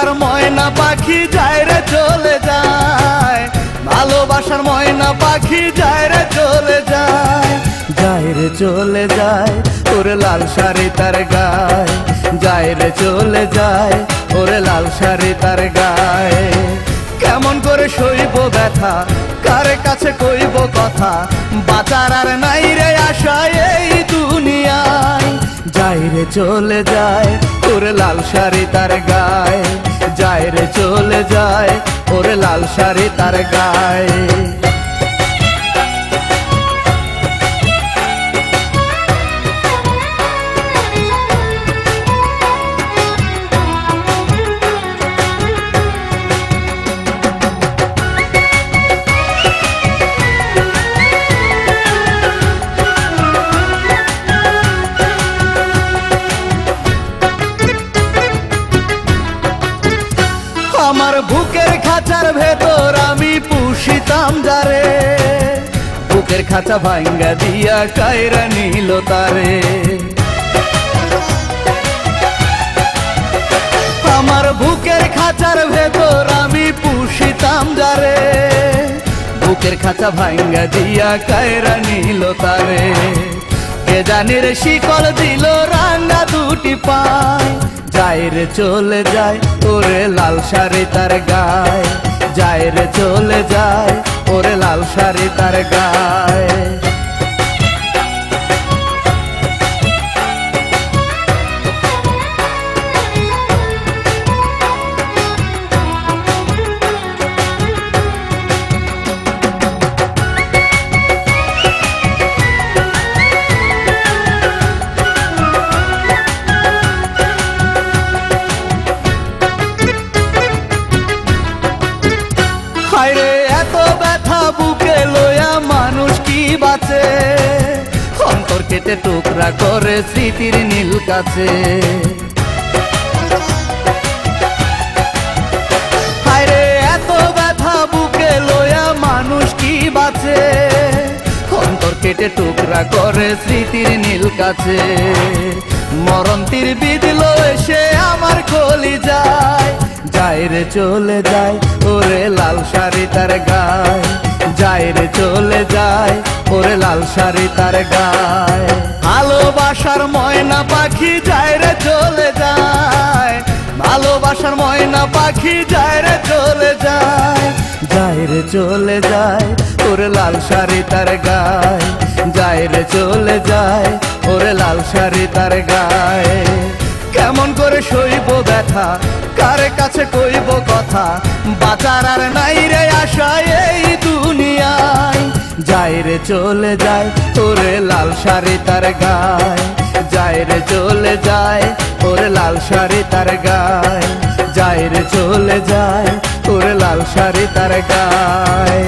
ভালোবাসার ময়না পাখি যায় রে চলে যায়, ভালোবাসার ময়না পাখি যায় রে চলে যায়, যায় রে চলে যায় ওরে লাল শাড়ি তার গায়ে, যায় রে চলে যায় ওরে লাল শাড়ি তার গায়ে। কেমন করে সইব ব্যথা, কারে কাছে কইব কথা, বাঁচার আর নাই রে আশা এই দুনিয়ায়, যায় রে চলে যায় ওরে লাল শাড়ি তার গায়ে, যায় রে চলে যায় ওরে লাল শাড়ি তার গায়ে। আমার বুকের খাঁচার ভেতর আমি পুষিতাম যারে, বুকের খাঁচা ভাঙ্গা দিয়া কায়রা নিল তারে। আমার বুকের খাঁচার ভেতর আমি পুষিতাম যারে, বুকের খাঁচা ভাঙ্গা দিয়া কায়রা নিল তারে। কে জানি রে শিকল দিল রাঙ্গা দুটি পায়, যায় রে চলে যায় ওরে লাল শাড়ি তার গায়ে, যায় রে চলে যায় ওরে লাল শাড়ি তার গায়ে। হায়রে এত ব্যথা বুকে লইয়া মানুষ কি বাঁচে, অন্তর কেটে টুকরা করে স্মৃতির নীল কাছে। হায়রে এত ব্যথা বুকে লইয়া মানুষ কি বাঁচে, অন্তর কেটে টুকরা করে স্মৃতির নীল কাছে। মরণ তীর বিঁধল এসে আমার কলি যায়, যায় রে চলে যায় ওরে লাল শাড়ি তার গায়ে, যায় রে চলে যায় ওরে লাল শাড়ি তার গায়ে। ভালোবাসার ময়না পাখি যায় রে চলে যায়, ভালোবাসার ময়না পাখি যায় রে চলে যায়, যায় রে চলে যায় ওরে লাল শাড়ি তার গায়ে, যায় রে চলে যায় ওরে লাল শাড়ি তার গায়ে। কেমন করে সইব ব্যথা, কারে কাছে কইব কথা, বাঁচার আর নাই রে আশা এই দুনিয়ায়, যায় রে চলে যায় ওরে লাল শাড়ি তার গায়ে, যায় রে চলে যায় ওরে লাল শাড়ি তার গায়ে, যায় রে চলে যায় ওরে লাল শাড়ি তার গায়ে।